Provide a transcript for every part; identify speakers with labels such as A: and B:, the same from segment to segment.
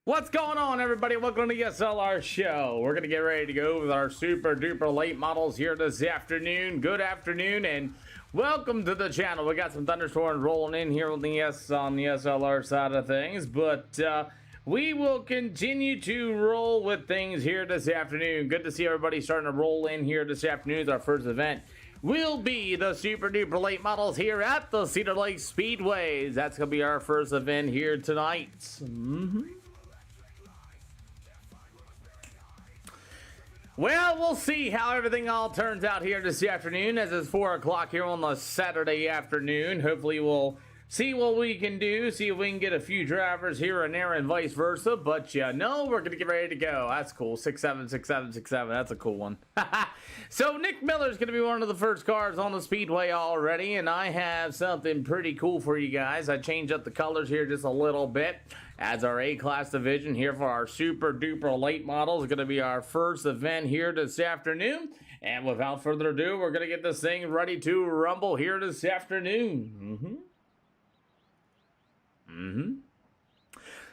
A: What's going on, everybody? Welcome to the SLR show. We're going to get ready to go with our super duper late models here this afternoon. Good afternoon and welcome to the channel. We got some thunderstorms rolling in here on the SLR side of things, but we will continue to roll with things here this afternoon. Good to see everybody starting to roll in here this afternoon. Our first event will be the super duper late models here at the Cedar Lake Speedways. That's going to be our first event here tonight. Well, we'll see how everything all turns out here this afternoon, as it's 4 o'clock here on the Saturday afternoon. Hopefully we'll see what we can do, see if we can get a few drivers here and there and vice versa. But yeah, no, we're going to get ready to go. That's cool. 676767. That's a cool one. So Nick Miller's going to be one of the first cars on the speedway already, and I have something pretty cool for you guys. I changed up the colors here just a little bit as our A-Class division here for our super duper late models. It's going to be our first event here this afternoon. And without further ado, we're going to get this thing ready to rumble here this afternoon.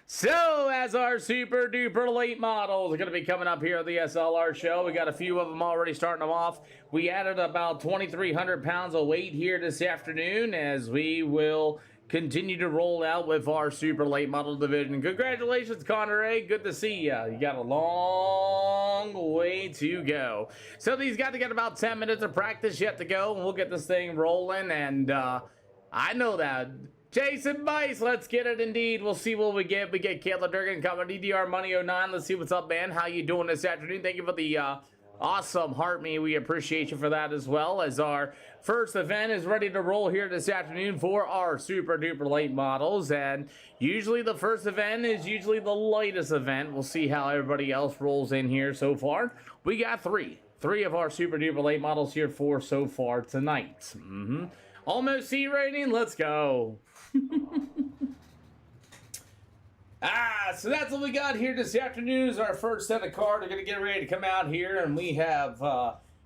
A: So, as our super duper late models are going to be coming up here at the SLR show, we got a few of them already starting them off. We added about 2,300 pounds of weight here this afternoon as we will continue to roll out with our super late model division. Congratulations, Connor A. Good to see you. You got a long way to go. So these guys got about 10 minutes of practice yet to go, and we'll get this thing rolling. And I know that. Jason Bice, let's get it indeed. We'll see what we get. We get Caleb Durgan coming, DDR Money 09. Let's see what's up, man. How you doing this afternoon? Thank you for the awesome heart me. We appreciate you for that as well, as our first event is ready to roll here this afternoon for our super duper late models. And usually the first event is usually the lightest event. We'll see how everybody else rolls in here so far. We got three of our super duper late models here for so far tonight. Almost C rating. Let's go. So that's what we got here this afternoon is our first set of cars. We're going to get ready to come out here, and we have,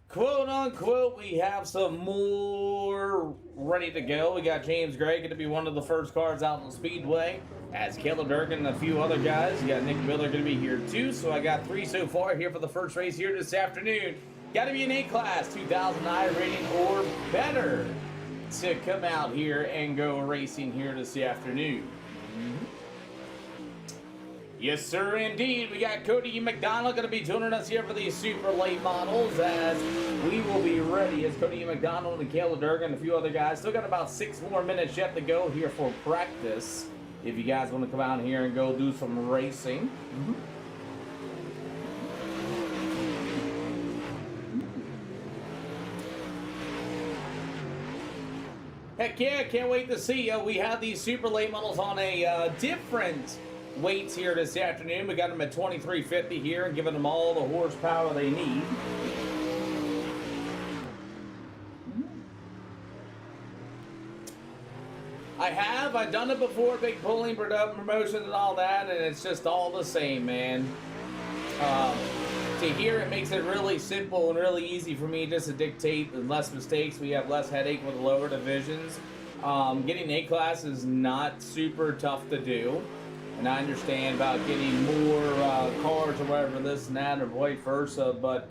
A: quote unquote, we have some more ready to go. We got James Gray going to be one of the first cars out on the speedway, as Caleb Durgan and a few other guys. You got Nick Miller going to be here too, so I got three so far here for the first race here this afternoon. Got to be an A-Class 2009 rating or better to come out here and go racing here this afternoon. Yes, sir, indeed. We got Cody McDonald going to be joining us here for these super late models, as we will be ready as Cody McDonald and Caleb Durgan and a few other guys. Still got about 6 more minutes yet to go here for practice, if you guys want to come out here and go do some racing. Heck yeah, can't wait to see you. We have these super late models on a different weights here this afternoon. We got them at 2350 here and giving them all the horsepower they need. I've done it before, big pulling, promotion and all that, and it's just all the same, man. To here, it makes it really simple and really easy for me just to dictate the less mistakes. We have less headache with the lower divisions. Getting A-Class is not super tough to do. And I understand about getting more cars or whatever, this and that, or vice versa, but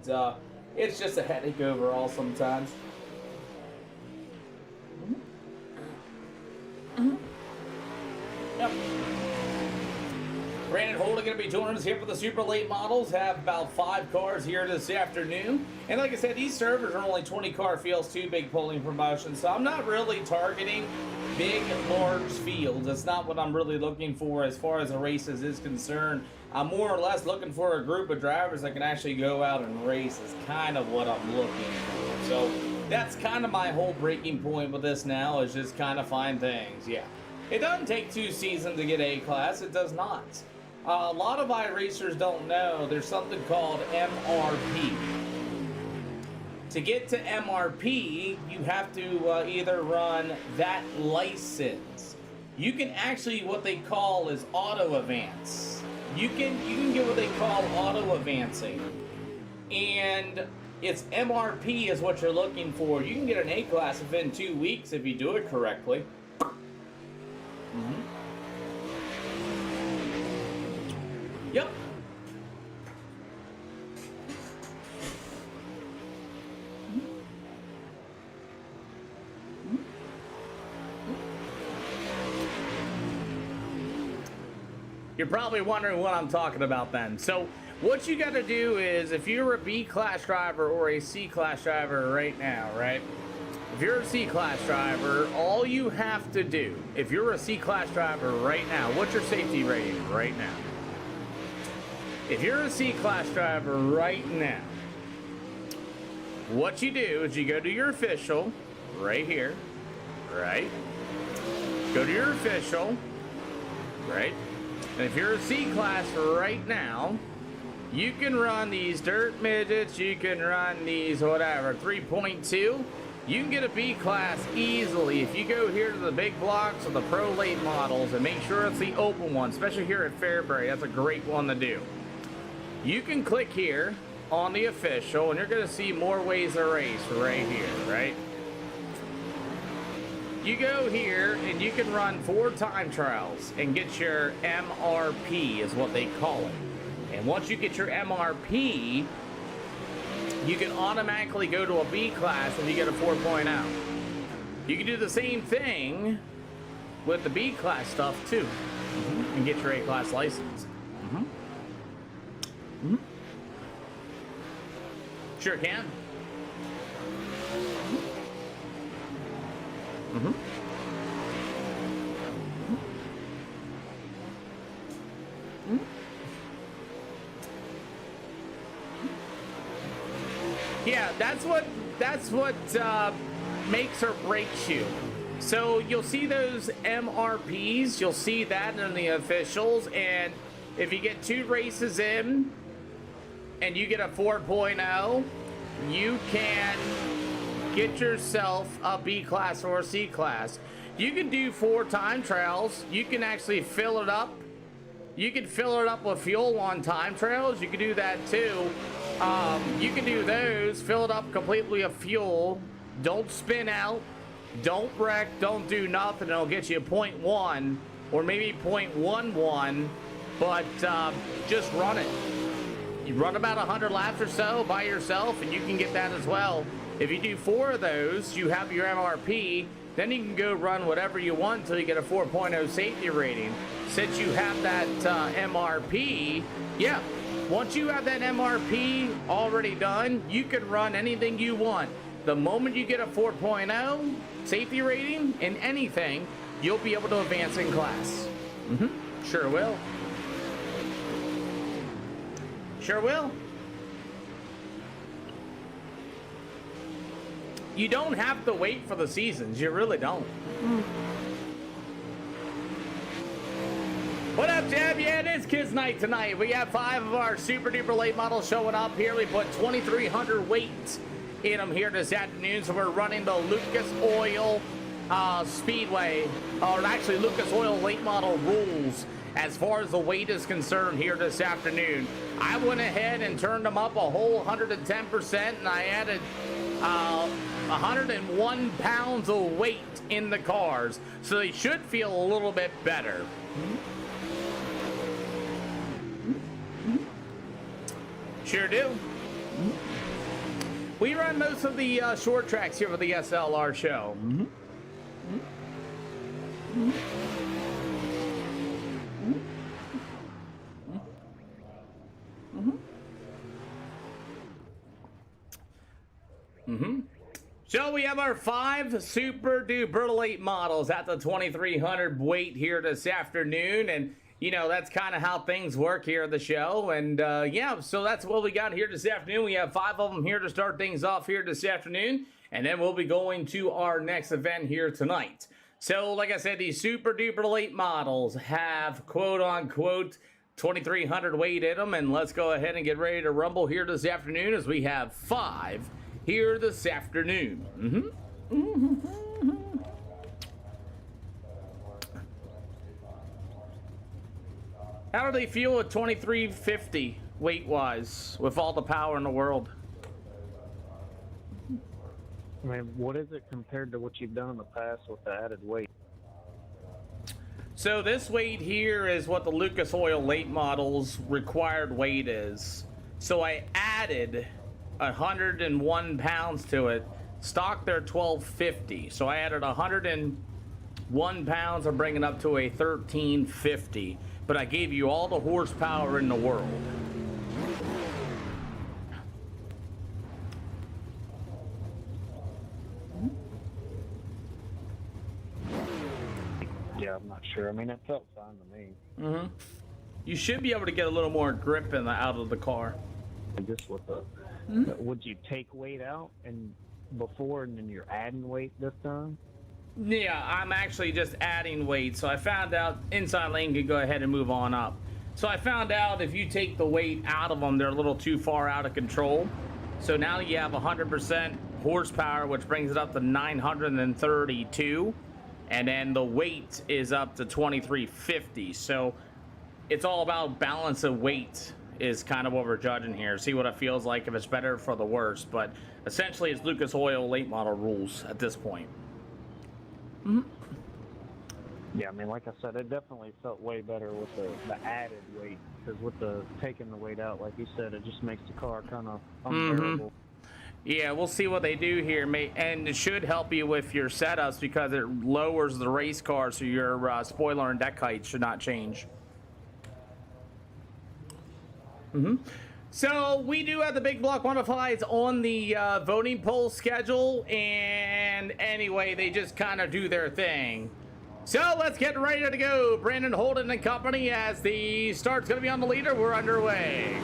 A: it's just a headache overall sometimes. Yep. Brandon Holden going to be joining us here for the super late models. Have about 5 cars here this afternoon. And like I said, these servers are only 20 car fields, 2 big polling promotions. So I'm not really targeting big, large fields. That's not what I'm really looking for as far as the races is concerned. I'm more or less looking for a group of drivers that can actually go out and race is kind of what I'm looking for. So that's kind of my whole breaking point with this now, is just kind of find things. Yeah. It doesn't take 2 seasons to get A-Class. It does not. A lot of iRacers don't know there's something called MRP. To get to MRP, you have to either run that license. You can actually, what they call is auto advance. You can get what they call auto advancing. And it's MRP is what you're looking for. You can get an A-Class within 2 weeks if you do it correctly. Yep. You're probably wondering what I'm talking about then. So what you got to do is, if you're a B-class driver or a C-class driver right now, right? If you're a C-class driver, all you have to do, if you're a C-class driver right now, what's your safety rating right now? If you're a C-class driver right now, what you do is you go to your official right here, right? Go to your official, right? And if you're a C-class right now, you can run these dirt midgets, you can run these whatever, 3.2. You can get a B-class easily if you go here to the big blocks of the Pro Late models and make sure it's the open one, especially here at Fairbury. That's a great one to do. You can click here on the official and you're going to see more ways to race right here, right? You go here and you can run 4 time trials and get your MRP is what they call it. And once you get your MRP, you can automatically go to a B class if you get a 4.0. You can do the same thing with the B class stuff too, and get your A class license. Sure can. Yeah, that's what makes or breaks you. So you'll see those MRPs, you'll see that in the officials, and if you get 2 races in and you get a 4.0, you can get yourself a B class or a C class. You can do 4 time trials. You can actually fill it up. You can fill it up with fuel on time trials. You can do that too. You can do those, fill it up completely of fuel. Don't spin out. Don't wreck. Don't do nothing. It'll get you a 0.1 or maybe 0.11, but just run it. You run about 100 laps or so by yourself, and you can get that as well. If you do 4 of those, you have your MRP, then you can go run whatever you want until you get a 4.0 safety rating. Since you have that MRP, yeah, once you have that MRP already done, you can run anything you want. The moment you get a 4.0 safety rating in anything, you'll be able to advance in class. Sure will. Sure will. You don't have to wait for the seasons. You really don't. What up, Jeb? Yeah, it is Kids Night tonight. We have 5 of our super duper late models showing up here. We put 2,300 weight in them here this afternoon. So we're running the Lucas Oil Speedway, or actually Lucas Oil late model rules as far as the weight is concerned here this afternoon. I went ahead and turned them up a whole 110%, and I added 101 pounds of weight in the cars, so they should feel a little bit better. Sure do. We run most of the short tracks here for the SLR show. So we have our 5 super duper late models at the 2,300 weight here this afternoon, and you know that's kind of how things work here at the show. And yeah, so that's what we got here this afternoon. We have 5 of them here to start things off here this afternoon, and then we'll be going to our next event here tonight. So like I said, these super duper late models have quote unquote 2,300 weight in them, and let's go ahead and get ready to rumble here this afternoon as we have 5 here this afternoon. How do they feel at 2,350 weight-wise with all the power in the world?
B: I mean, what is it compared to what you've done in the past with the added weight?
A: So this weight here is what the Lucas Oil late models required weight is. So I added 101 pounds to it. Stock they're 1250. So I added 101 pounds. I'm bringing up to a 1350. But I gave you all the horsepower in the world.
B: Yeah, I'm not sure. I mean, it felt fine to me.
A: Mm-hmm. You should be able to get a little more grip out of the car.
B: Just with the, would you take weight out and before, and then you're adding weight this time?
A: Yeah, I'm actually just adding weight. So I found out inside lane can go ahead and move on up. So I found out if you take the weight out of them, they're a little too far out of control. So now you have 100% horsepower, which brings it up to 932. And then the weight is up to 2350. So it's all about balance of weight is kind of what we're judging here. See what it feels like, if it's better for the worse. But essentially it's Lucas Oil late model rules at this point.
B: Yeah, I mean, like I said, it definitely felt way better with the added weight, because with the taking the weight out, like you said, it just makes the car kind of unbearable.
A: Yeah, we'll see what they do here, mate, and it should help you with your setups because it lowers the race car, so your spoiler and deck height should not change. So we do have the big block modifieds on the voting poll schedule, and anyway, they just kind of do their thing. So let's get ready to go. Brandon Holden and company, as the start's going to be on the leader. We're underway.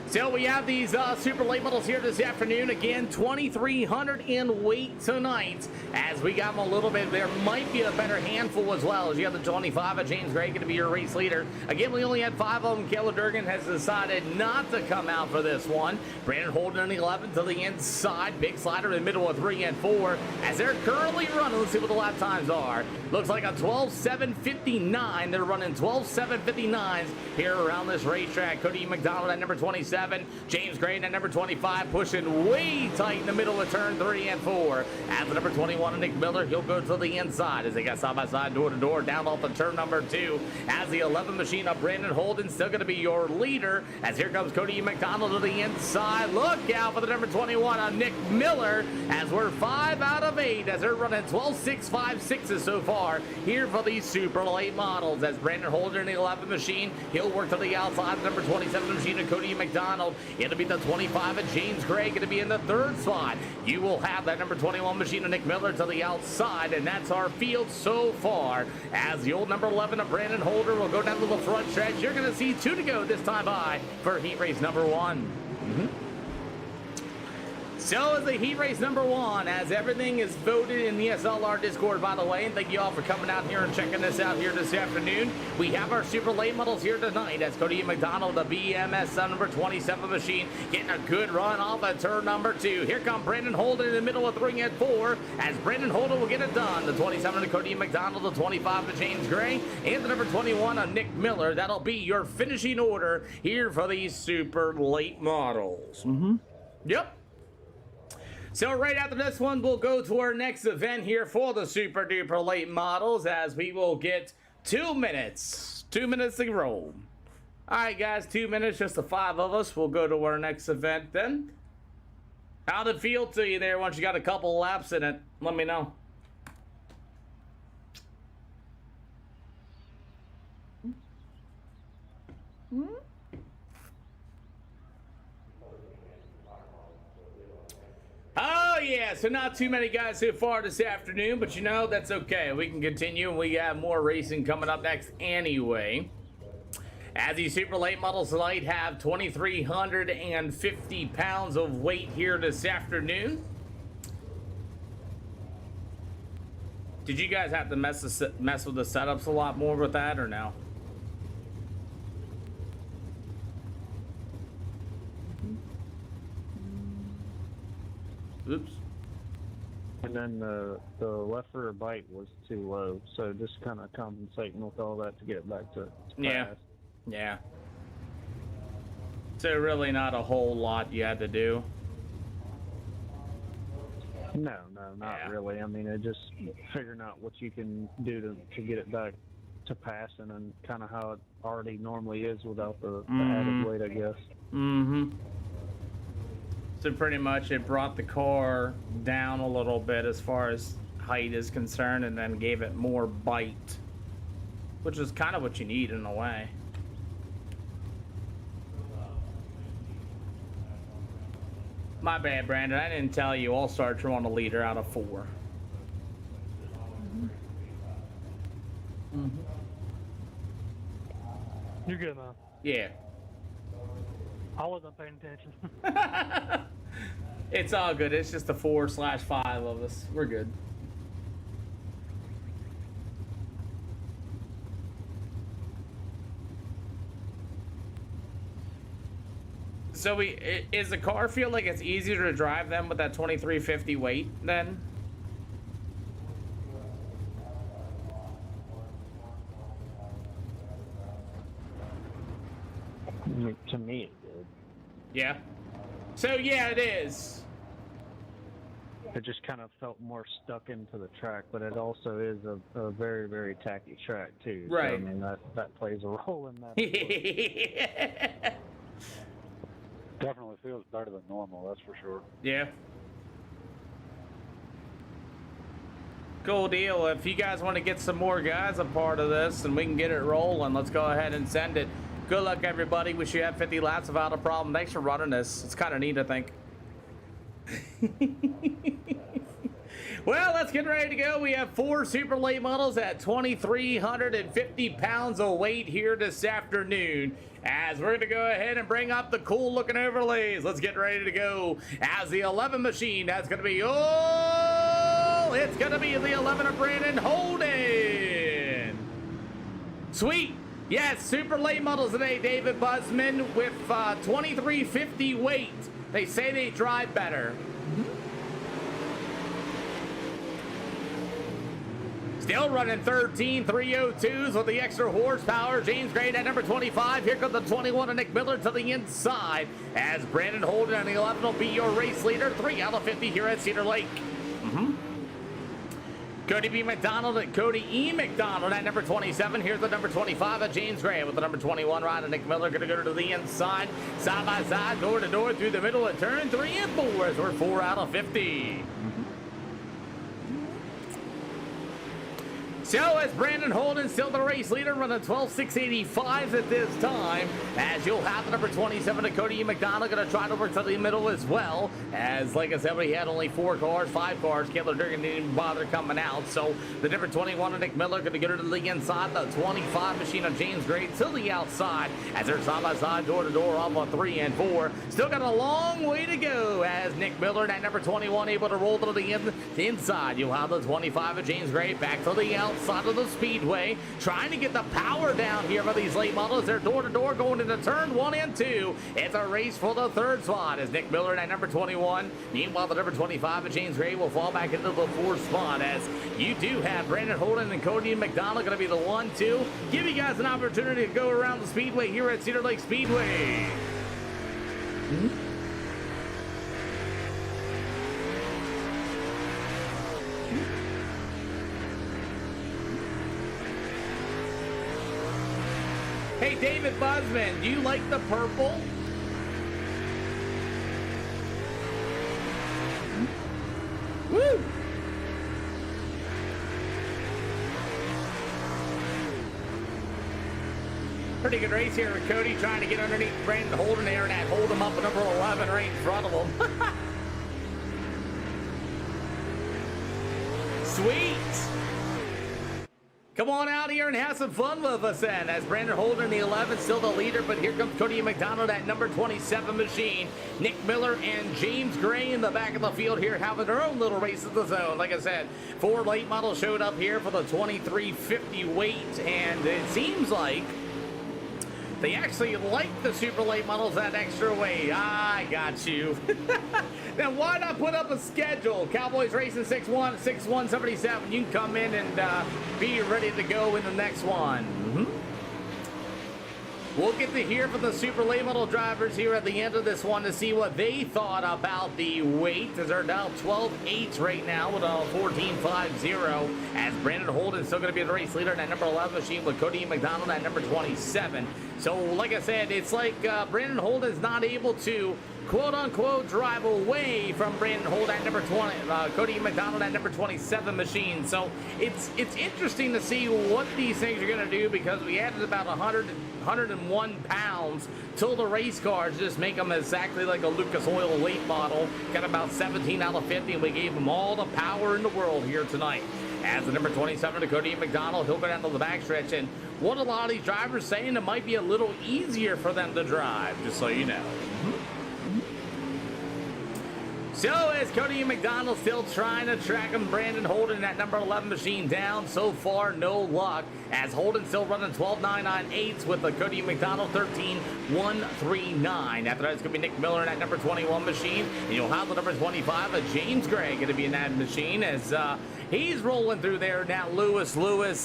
A: So we have these super late models here this afternoon. Again, 2,300 in weight tonight. As we got them a little bit, there might be a better handful as well. As you have the 25 of James Gray going to be your race leader. Again, we only had 5 of them. Kayla Durgan has decided not to come out for this one. Brandon Holden in 11 to the inside. Big slider in the middle of 3 and 4. As they're currently running, let's see what the lap times are. Looks like a 12.759. They're running 12.759s here around this racetrack. Cody McDonald at number 27. James Gray at number 25, pushing way tight in the middle of turn 3 and 4. At the number 21, Nick Miller, he'll go to the inside as they got side by side, door to door, down off the turn number 2. As the 11 machine of Brandon Holden, still going to be your leader. As here comes Cody McDonald to the inside. Look out for the number 21 on Nick Miller. As we're 5 out of 8, as they're running 12.656s so far here for these super late models. As Brandon Holden in the 11 machine, he'll work to the outside. The number 27 machine of Cody McDonald. It'll be the 25 of James Gray going to be in the 3rd spot. You will have that number 21 machine of Nick Miller to the outside, and that's our field so far. As the old number 11 of Brandon Holder will go down to the front stretch. You're going to see 2 to go this time by for heat race number 1. So is the heat race number 1, as everything is voted in the SLR Discord, by the way, and thank you all for coming out here and checking this out here this afternoon. We have our super late models here tonight, as Cody McDonald, the BMS number 27 machine, getting a good run off at turn number 2. Here comes Brandon Holden in the middle of 3 and 4, as Brandon Holden will get it done. The 27 of Cody McDonald, the 25 of James Gray, and the number 21 of Nick Miller. That'll be your finishing order here for these super late models. Yep. So right after this one, we'll go to our next event here for the super duper late models, as we will get 2 minutes. 2 minutes to roll. All right, guys, 2 minutes, just the 5 of us. We'll go to our next event then. How'd it feel to you there once you got a couple laps in it? Let me know. Oh, yeah, so not too many guys so far this afternoon, but you know, that's okay. We can continue, and we have more racing coming up next anyway. As these super late models tonight have 2,350 pounds of weight here this afternoon. Did you guys have to mess with the setups a lot more with that, or no? Oops.
B: And then the left rear bite was too low, so just kind of compensating with all that to get it back to fast.
A: Yeah. So really not a whole lot you had to do.
B: No, not really. I mean, it just figuring out what you can do to get it back to passing and kind of how it already normally is without the added weight, I guess.
A: Mm-hmm. So pretty much it brought the car down a little bit as far as height is concerned, and then gave it more bite, which is kind of what you need in a way. My bad, Brandon. I didn't tell you All-Stars are on a leader out of 4.
C: Mm-hmm. You're good, man.
A: Yeah.
C: I wasn't paying attention.
A: It's all good. It's just the 4/5 of us. We're good. So is the car feel like it's easier to drive them with that 2350 weight then?
B: To me, it did.
A: Yeah. So yeah, it is.
B: It just kind of felt more stuck into the track, but it also is a very, very tacky track too.
A: Right.
B: So, I mean, that plays a role in that.
D: Definitely feels better than normal, that's for sure.
A: Yeah. Cool deal. If you guys want to get some more guys a part of this and we can get it rolling, let's go ahead and send it. Good luck, everybody. Wish you had 50 laps without a problem. Thanks for running this. It's kind of neat, I think. Well, let's get ready to go. We have 4 super late models at 2,350 pounds of weight here this afternoon. As we're going to go ahead and bring up the cool looking overlays. Let's get ready to go. As the 11 machine, that's going to be, it's going to be the 11 of Brandon Holden. Sweet. Yes, super late models today, David Busman, with 2,350 weight. They say they drive better. Still running 13,302s with the extra horsepower. James Gray at number 25. Here comes the 21 of Nick Miller to the inside. As Brandon Holden on the 11 will be your race leader. 3 out of 50 here at Cedar Lake. Cody B. McDonald and Cody E. McDonald at number 27. Here's the number 25 of James Gray with the number 21 ride of Nick Miller. Going to go to the inside, side by side, door to door through the middle of turn 3 and 4 as we're 4 out of 50. So as Brandon Holden still the race leader, running 12,685s at this time, as you'll have the number 27 of Cody E. McDonald going to try to work to the middle as well. As, like I said, we had only 4 cars, 5 cars. Kayla Durgan didn't even bother coming out. So the number 21 of Nick Miller going to get her to the inside. The 25 machine of James Gray to the outside as they're side by side, door to door off on 3 and 4. Still got a long way to go as Nick Miller at number 21 able to roll to the inside. You'll have the 25 of James Gray back to the outside of the speedway, trying to get the power down here for these late models. They're door to door going into turn 1 and 2. It's a race for the 3rd spot as Nick Miller at number 21. Meanwhile, the number 25 of James Gray will fall back into the 4th spot as you do have Brandon Holden and Cody McDonald going to be the 1-2. Give you guys an opportunity to go around the speedway here at Cedar Lake Speedway. Hey, David Busman, do you like the purple? Woo! Pretty good race here with Cody trying to get underneath Brandon Holden there and hold him up at number 11 right in front of him. Sweet! Come on out here and have some fun with us then, as Brandon Holden, the 11, still the leader, but here comes Cody McDonald at number 27 machine. Nick Miller and James Gray in the back of the field here having their own little race of the zone. Like I said, 4 late models showed up here for the 2350 weight, and it seems like they actually like the super late models that extra weight. I got you. Then why not put up a schedule? Cowboys Racing 6-1, 6-1-77. You can come in and be ready to go in the next one. We'll get to hear from the super late model drivers here at the end of this one to see what they thought about the weight, as they're down 12.8 right now with a 14.50, as Brandon Holden's still going to be the race leader in that number 11 machine with Cody McDonald at number 27. So, like I said, it's like Brandon Holden's not able to quote-unquote drive away from Brandon Holden at number 20, Cody McDonald at number 27 machine. So it's interesting to see what these things are going to do, because we added about 101 pounds till the race cars just make them exactly like a Lucas Oil late model. Got about 17 out of 50, and we gave them all the power in the world here tonight. As the number 27 to Cody McDonald, he'll go down to the backstretch, and what a lot of these drivers saying, it might be a little easier for them to drive, just so you know. So as Cody McDonald still trying to track him, Brandon Holden at number 11 machine down. So far, no luck, as Holden still running 12.998 with the Cody McDonald 13.139. After that, it's going to be Nick Miller in that number 21 machine. And you'll have the number 25 of James Gray going to be in that machine, as he's rolling through there now. Lewis,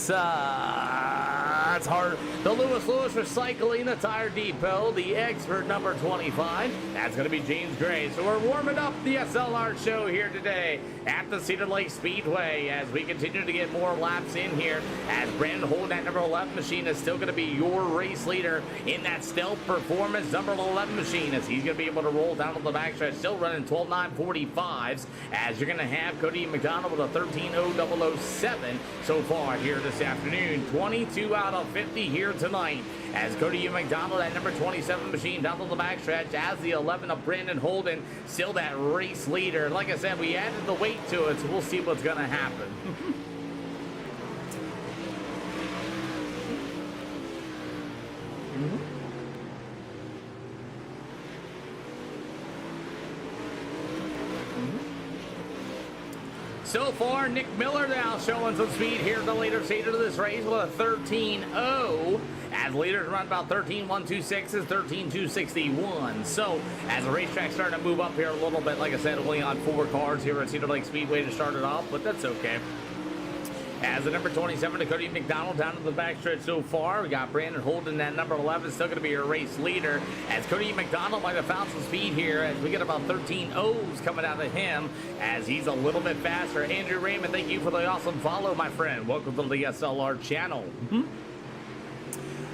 A: that's hard. The Lewis Recycling, the Tire Depot, the expert number 25. That's going to be James Gray. So we're warming up the SLR show here today at the Cedar Lake Speedway as we continue to get more laps in here, as Brandon Holden at number 11 machine is still going to be your race leader in that Stealth Performance number 11 machine, as he's going to be able to roll down to the backstretch, still running 12.945s, as you're going to have Cody McDonald with a 13.007 so far here this afternoon. 22 out of 50 here tonight, as Cody McDonald at number 27 machine down to the backstretch, as the 11 of Brandon Holden still that race leader. Like I said, we added the weight to it, so we'll see what's going to happen. So far, Nick Miller now showing some speed here in the later stage of this race with a 13.0. As leaders run about 13.126 is 13.261. So as the racetrack's starting to move up here a little bit, like I said, only on 4 cars here at Cedar Lake Speedway to start it off, but that's okay. As the number 27 to Cody McDonald down to the backstretch so far, we got Brandon Holden at number 11, still going to be your race leader, as Cody McDonald might have found some speed here, as we get about 13 O's coming out of him, as he's a little bit faster. Andrew Raymond, thank you for the awesome follow, my friend. Welcome to the SLR channel.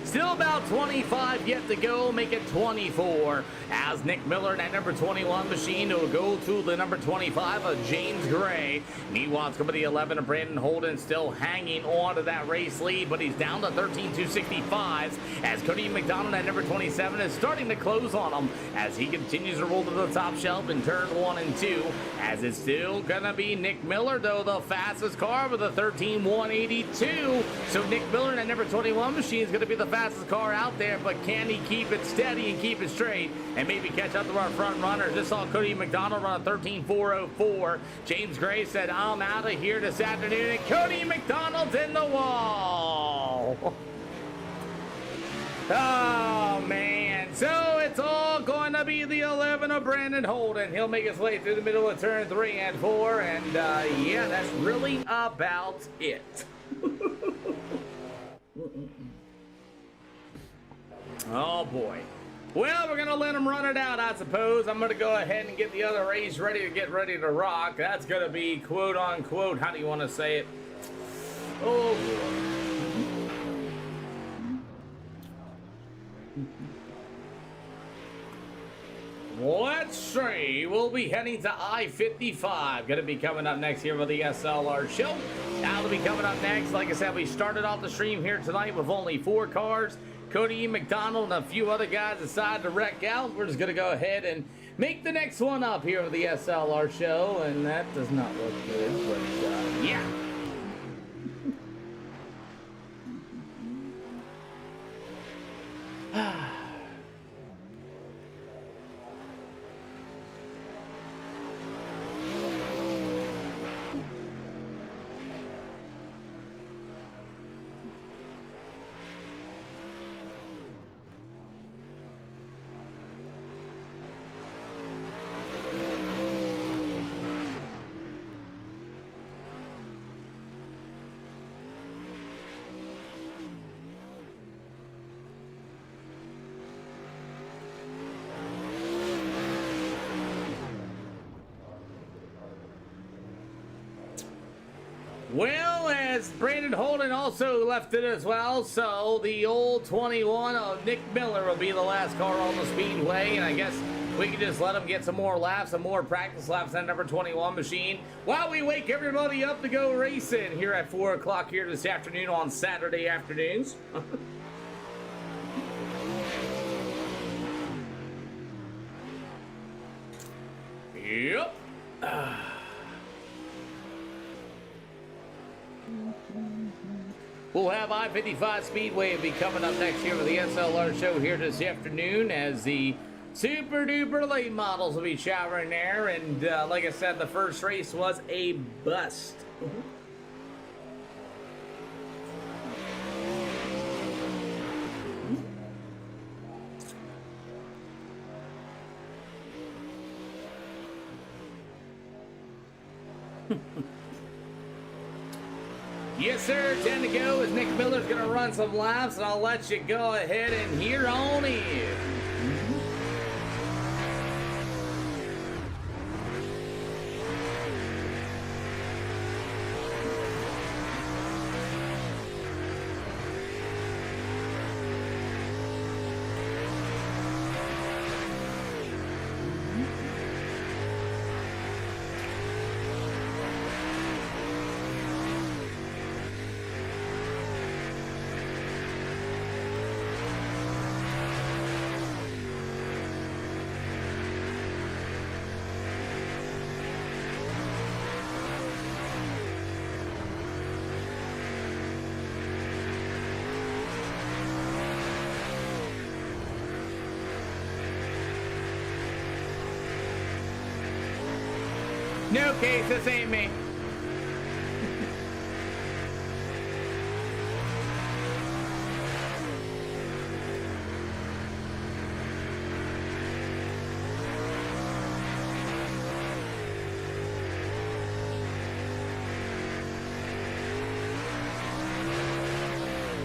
A: Still about 25 yet to go, make it 24, as Nick Miller in that number 21 machine will go to the number 25 of James Gray. Meanwhile, it's going to be the 11 of Brandon Holden still hanging on to that race lead, but he's down to 13.265, as Cody McDonald at number 27 is starting to close on him, as he continues to roll to the top shelf in turn 1 and 2, as it's still going to be Nick Miller, though, the fastest car with a 13.182. So Nick Miller in that number 21 machine is going to be the fastest car out there, but can he keep it steady and keep it straight and maybe catch up to our front runners? Just saw Cody McDonald run a 13.404. James Gray said, I'm out of here this afternoon, and Cody McDonald's in the wall. Oh, man. So it's all going to be the 11 of Brandon Holden. He'll make his way through the middle of turn 3 and 4, and yeah, that's really about it. Oh boy. Well, we're gonna let him run it out, I suppose. I'm gonna go ahead and get the other race ready to get ready to rock. That's gonna be quote unquote, how do you want to say it? Oh boy. Let's see. We'll be heading to I-55. Gonna be coming up next here with the SLR show. That'll be coming up next. Like I said, we started off the stream here tonight with only 4 cars. Cody McDonald and a few other guys decided to wreck out. We're just going to go ahead and make the next one up here with the SLR show, and that does not look good, but yeah. Brandon Holden also left it as well. So the old 21 of Nick Miller will be the last car on the speedway. And I guess we can just let him get some more laps, some more practice laps on number 21 machine while we wake everybody up to go racing here at 4 o'clock here this afternoon on Saturday afternoons. Yep. We'll have I-55 Speedway be coming up next year with the SLR show here this afternoon as the super duper late models will be showering there. And like I said, the first race was a bust. Yes, sir. 10 to go as Nick Miller's going to run some laps, and I'll let you go ahead and hear on in. No, Case, this ain't me.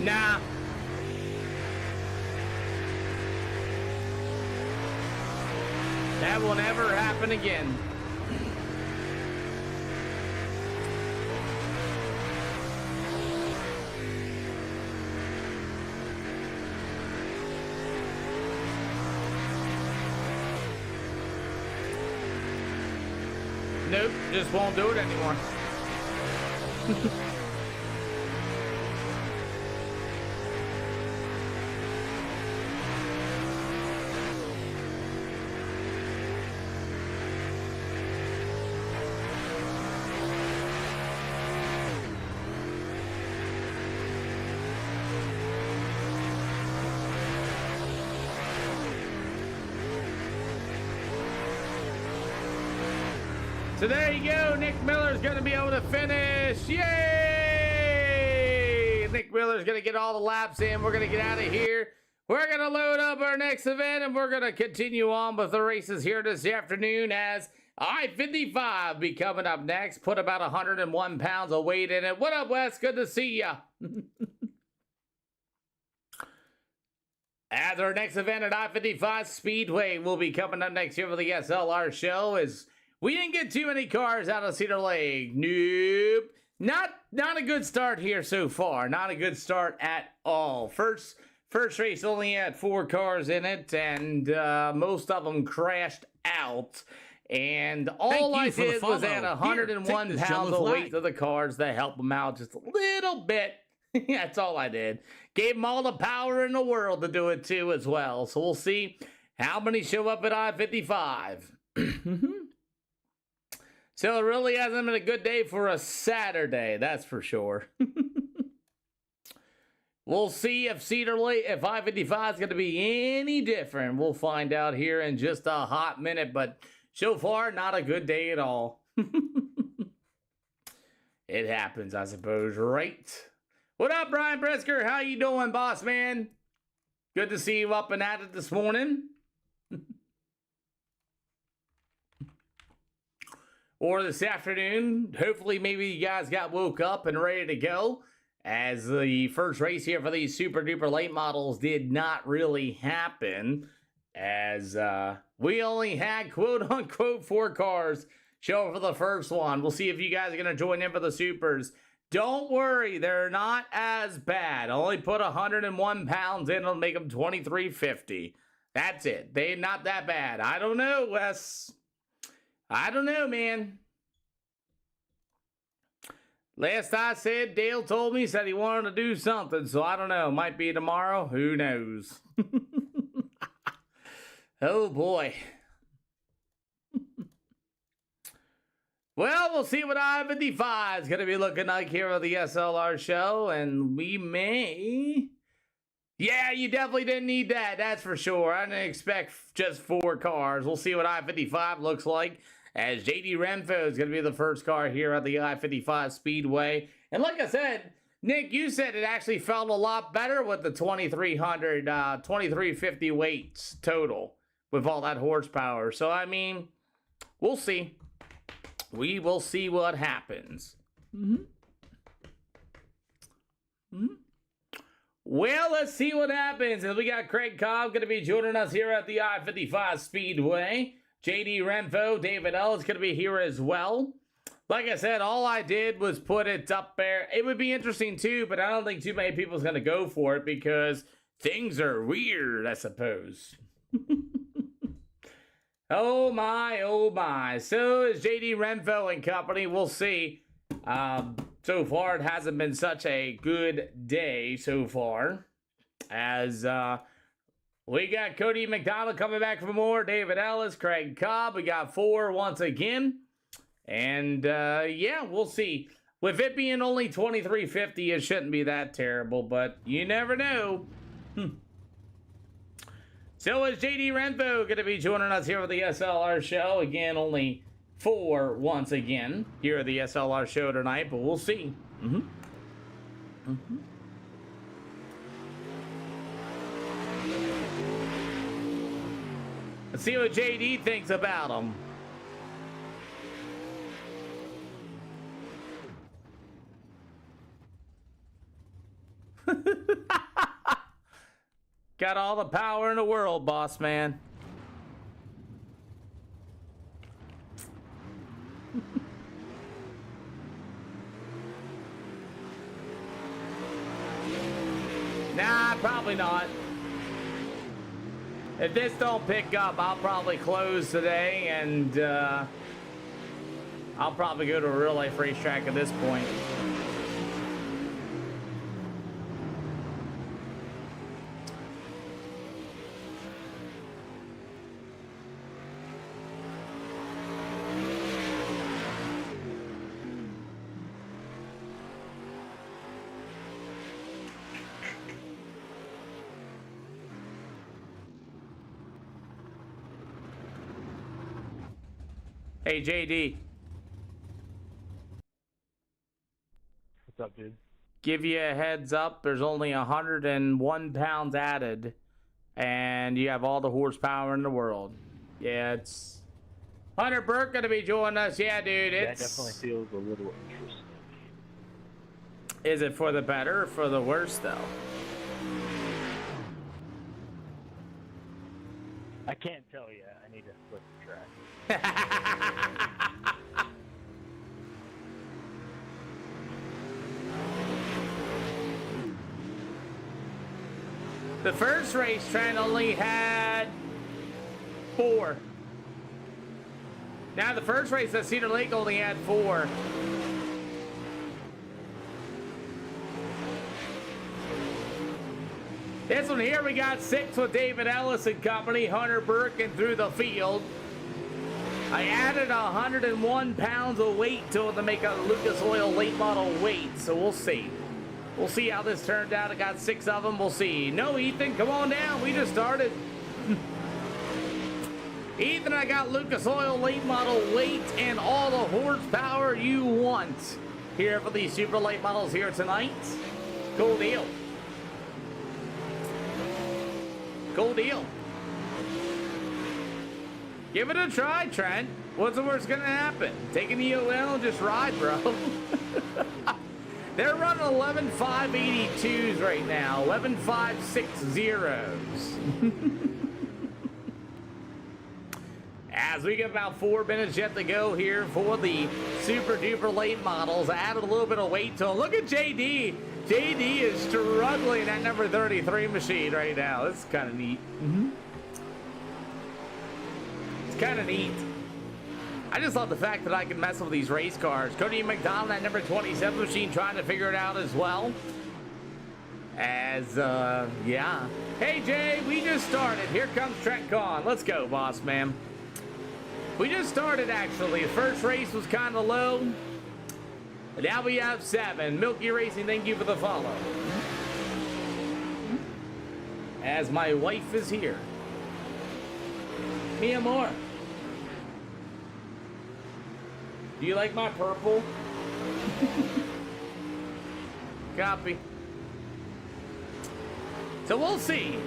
A: Nah. That will never happen again. Nope, just won't do it anymore. So there you go. Nick Miller's going to be able to finish. Yay! Nick Miller's going to get all the laps in. We're going to get out of here. We're going to load up our next event, and we're going to continue on with the races here this afternoon as I-55 be coming up next. Put about 101 pounds of weight in it. What up, Wes? Good to see ya. As our next event at I-55 Speedway will be coming up next year for the SLR show is... We didn't get too many cars out of Cedar Lake. Nope. Not a good start here so far. Not a good start at all. First race only had 4 cars in it, and most of them crashed out. And all I did was add 101 pounds of weight to the cars to help them out just a little bit. That's all I did. Gave them all the power in the world to do it too as well. So we'll see how many show up at I-55. So it really hasn't been a good day for a Saturday, that's for sure. We'll see if if I-55 is going to be any different. We'll find out here in just a hot minute, but so far, not a good day at all. It happens, I suppose, right? What up, Brian Brisker? How you doing, boss man? Good to see you up and at it this morning. Or this afternoon. Hopefully, maybe you guys got woke up and ready to go, as the first race here for these super duper late models did not really happen, as we only had quote unquote 4 cars show for the first one. We'll see if you guys are going to join in for the supers. Don't worry, they're not as bad. Only put 101 pounds in, it'll make them 2350. That's it. They're not that bad. I don't know, Wes. I don't know, man. Last I said, Dale told me, said he wanted to do something, so I don't know. Might be tomorrow. Who knows? Oh, boy. Well, we'll see what I-55 is going to be looking like here on the SLR show, and we may... Yeah, you definitely didn't need that, that's for sure. I didn't expect just 4 cars. We'll see what I-55 looks like, as JD Renfro is going to be the first car here at the I-55 Speedway. And like I said, Nick, you said it actually felt a lot better with the 2350 weights total with all that horsepower. So, I mean, we'll see. We will see what happens. Well, let's see what happens. And we got Craig Cobb going to be joining us here at the I-55 Speedway. JD Renfro, David Ellis going to be here as well. Like I said, all I did was put it up there. It would be interesting too, but I don't think too many people's going to go for it because things are weird, I suppose. Oh my, oh my. So is JD Renfro and company. We'll see. So far, it hasn't been such a good day so far. As we got Cody McDonald coming back for more. David Ellis, Craig Cobb. We got 4 once again. And yeah, we'll see. With it being only 2350, it shouldn't be that terrible. But you never know. So is JD Renfro going to be joining us here with the SLR show. Again, only 4 once again here at the SLR show tonight, but we'll see. Let's see what JD thinks about him. Got all the power in the world, boss man. Nah, probably not. If this don't pick up, I'll probably close today, and I'll probably go to a real life racetrack at this point. Hey, JD.
B: What's up, dude?
A: Give you a heads up, there's only 101 pounds added, and you have all the horsepower in the world. Yeah, it's... Hunter Burke gonna be joining us. Yeah, dude, it's...
B: That definitely feels a little interesting.
A: Is it for the better or for the worse, though?
B: I can't tell you. I need to flip the track.
A: The first race, Trent only had 4. Now the first race at Cedar Lake only had 4. This one here, we got 6 with David Ellis and company, Hunter Burke, and through the field. I added 101 pounds of weight to it to make a Lucas Oil late model weight, so we'll see. We'll see how this turned out. I got 6 of them. We'll see. No, Ethan, come on down. We just started. Ethan, I got Lucas Oil late model weight and all the horsepower you want here for these super late models here tonight. Cool deal. Cool deal. Give it a try, Trent. What's the worst gonna happen? Take an EOL and just ride, bro. They're running 11.582s right now. 11.560s. As we get about 4 minutes yet to go here for the super duper late models. I added a little bit of weight to them. Look at JD. JD is struggling at number 33 machine right now. It's kind of neat. It's kind of neat. I just love the fact that I can mess with these race cars. Cody McDonald at number 27 machine trying to figure it out as well. Yeah. Hey, Jay, we just started. Here comes Trent Kahn. Let's go, boss man. We just started, actually. The first race was kind of low. Now we have 7. Milky Racing, thank you for the follow. As my wife is here. Mia Moore. Do you like my purple? Copy. So we'll see.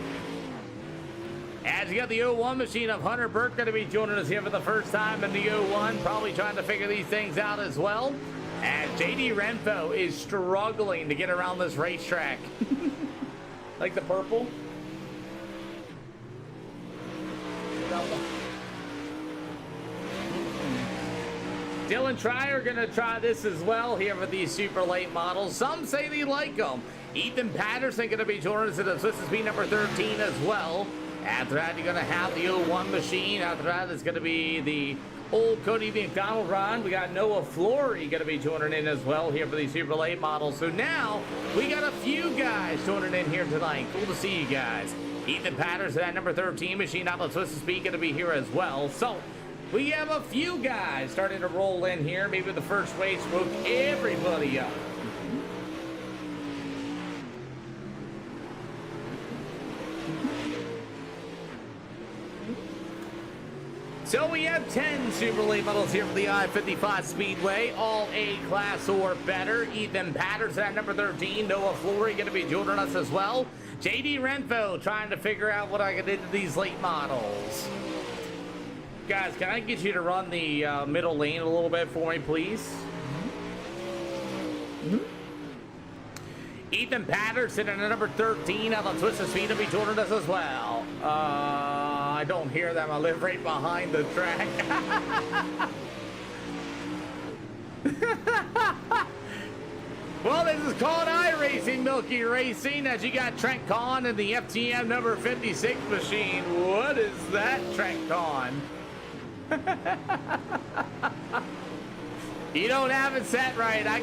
A: As you got the 01 machine of Hunter Burke going to be joining us here for the first time in the 01, probably trying to figure these things out as well. And JD Renfro is struggling to get around this racetrack. Like the purple? Dylan Trier going to try this as well here for these super late models. Some say they like them. Ethan Patterson going to be joining us at the Swiss Speed number 13 as well. After that, you're going to have the 01 machine. After that, it's going to be the old Cody McDonald run. We got Noah Flory going to be joining in as well here for these super late models. So now we got a few guys joining in here tonight. Cool to see you guys. Ethan Patterson at number 13 machine out of Swiss Speed going to be here as well. So we have a few guys starting to roll in here. Maybe the first race woke everybody up. So we have 10 super late models here for the I-55 Speedway, all A class or better. Ethan Patterson at number 13, Noah Flory going to be joining us as well. JD Renfro trying to figure out what I can do to these late models. Guys, can I get you to run the middle lane a little bit for me, please? Ethan Patterson at number 13 on the Twisted Speed will be joining us as well. I don't hear them. I live right behind the track. Well, this is called Iracing, Milky Racing, as you got Trent Kahn in the FTM number 56 machine. What is that, Trent Kahn? You don't have it set right. I